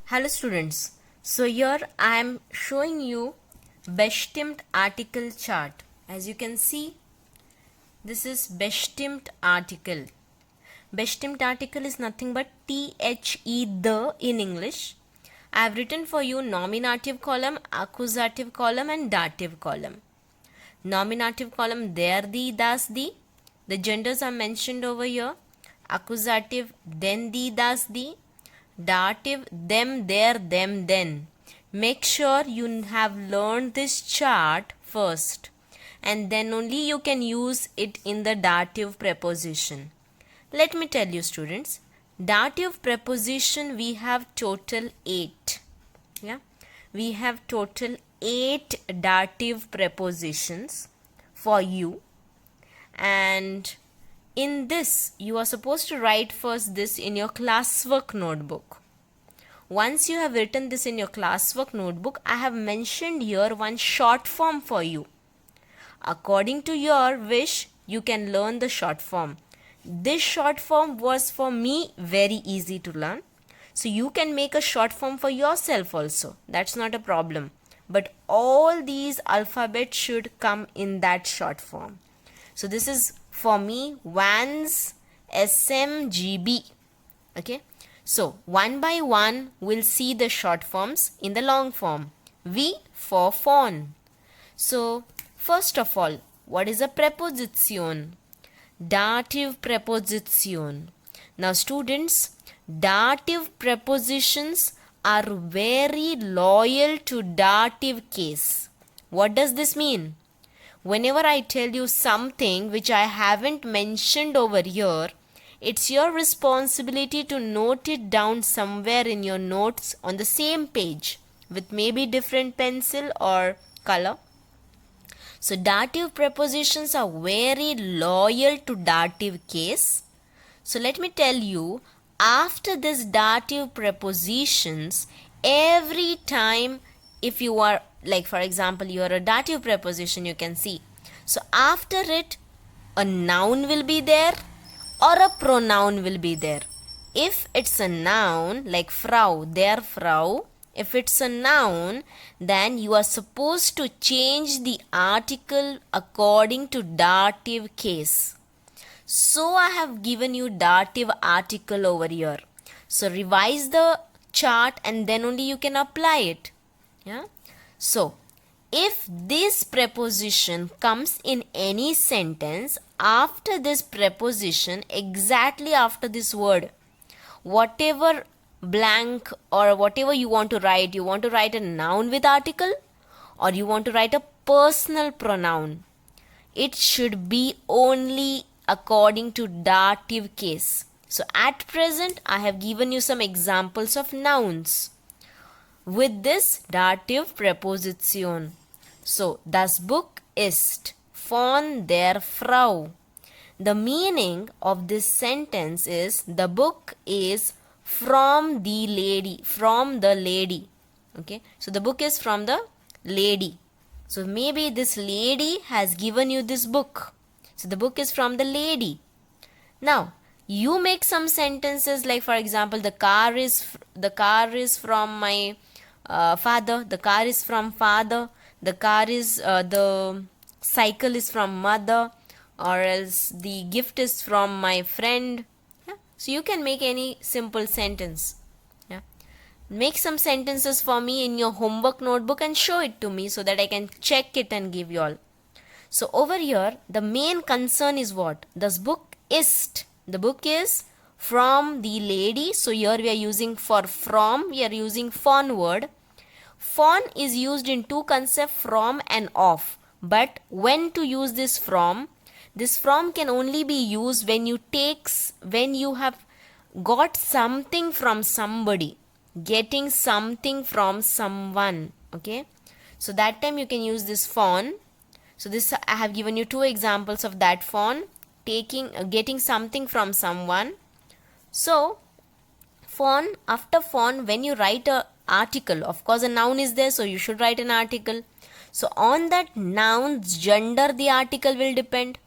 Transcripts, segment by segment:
Hello students. So here I am showing you bestimmt article chart. As you can see, this is bestimmt article. Bestimmt article is nothing but the in English. I have written for you nominative column, accusative column and dative column. Nominative column there the, das the. The genders are mentioned over here. Accusative then the, das the. Dative them, their, them, then. Make sure you have learned this chart first and then only you can use it in the dative preposition. Let me tell you students, dative preposition we have total 8. Yeah, we have total 8 dative prepositions for you, and in this you are supposed to write first this in your classwork notebook. Once you have written this in your classwork notebook, I have mentioned here one short form for you. According to your wish, you can learn the short form. This short form was for me very easy to learn. So you can make a short form for yourself also. That's not a problem. But all these alphabets should come in that short form. So this is for me Vans SMGB. Okay. So one by one we'll see the short forms in the long form. V for fawn. So first of all, what is a preposition? Dative preposition. Now students, dative prepositions are very loyal to dative case. What does this mean? Whenever I tell you something which I haven't mentioned over here, it's your responsibility to note it down somewhere in your notes on the same page with maybe different pencil or color. So dative prepositions are very loyal to dative case. So let me tell you, after this dative prepositions, every time if you are, like for example, you are a dative preposition, you can see. So after it, a noun will be there or a pronoun will be there. If it's a noun like Frau, der Frau, if it's a noun, then you are supposed to change the article according to dative case. So I have given you dative article over here. So revise the chart and then only you can apply it. Yeah. So if this preposition comes in any sentence after this preposition, exactly after this word, whatever blank or whatever you want to write a noun with article or you want to write a personal pronoun, it should be only according to dative case. So at present I have given you some examples of nouns with this dative preposition. So das Buch ist von der Frau. The meaning of this sentence is the book is from the lady. Okay, so the book is from the lady. So maybe this lady has given you this book. So the book is from the lady. Now you make some sentences like, for example, the car is from my father. The car is from father. The cycle is from mother, or else the gift is from my friend. Yeah? So you can make any simple sentence. Yeah? Make some sentences for me in your homework notebook and show it to me so that I can check it and give you all. So over here, the main concern is what? Das Buch ist. The book is from the lady. So here we are using for from, we are using von word. Von is used in two concepts, from and of. But when to use this from can only be used when you have got something from somebody, getting something from someone. Okay, so that time you can use this von. So this I have given you two examples of that von, getting something from someone. So von, after von, when you write a article, of course a noun is there, so you should write an article. So on that noun's gender the article will depend.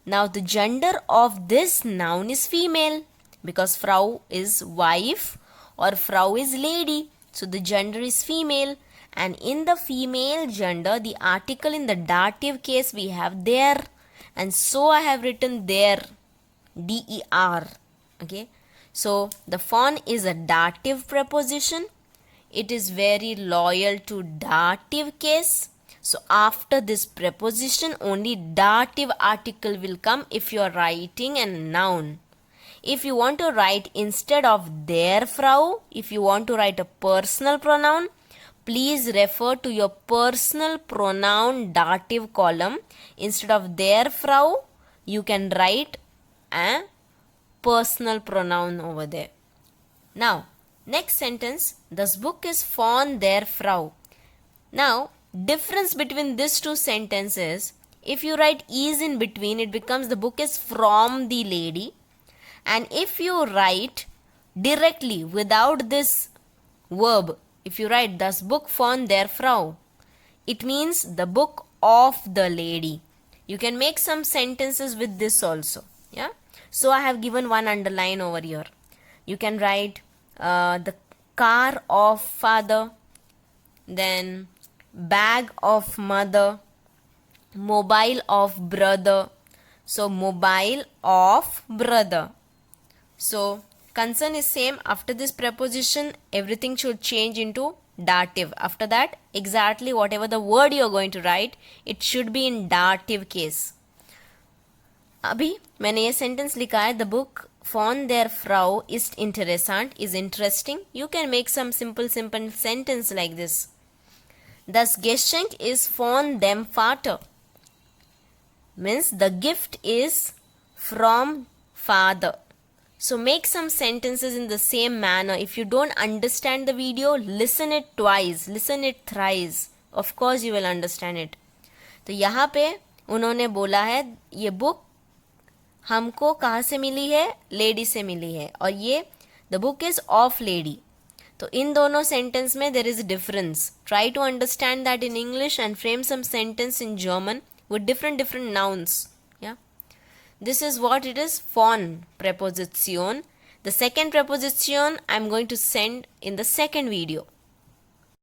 Now the gender of this noun is female because Frau is wife or Frau is lady. So the gender is female, and in the female gender, the article in the dative case we have there, and so I have written there, der. Okay, so the fawn is a dative preposition. It is very loyal to dative case. So after this preposition, only dative article will come if you are writing a noun. If you want to write instead of der Frau, if you want to write a personal pronoun, please refer to your personal pronoun dative column. Instead of der Frau, you can write a personal pronoun over there. Now, next sentence, this book is von der Frau. Now, difference between these two sentences, if you write is in between, it becomes the book is from the lady. And if you write directly without this verb, if you write das Buch von der Frau, it means the book of the lady. You can make some sentences with this also. Yeah. So I have given one underline over here. You can write the car of father, then bag of mother, mobile of brother. So mobile of brother. So concern is same. After this preposition, everything should change into dative. After that, exactly whatever the word you are going to write, it should be in dative case. अभी मैंने ये sentence लिखा है, the book von der Frau ist interessant, is interesting. You can make some simple sentence like this. Das Geschenk is von dem Vater. Means the gift is from father. So make some sentences in the same manner. If you don't understand the video, listen it twice, listen it thrice. Of course you will understand it. तो यहाँ पे उन्होंने बोला है ये book हमको कहाँ से मिली है, लेडी से मिली है, और ये the book is of lady. तो इन दोनों सेंटेंस में there is difference. Try to understand that in English and frame some sentence in German with different nouns. Yeah, this is what it is, von preposition. The second preposition I'm going to send in the second video.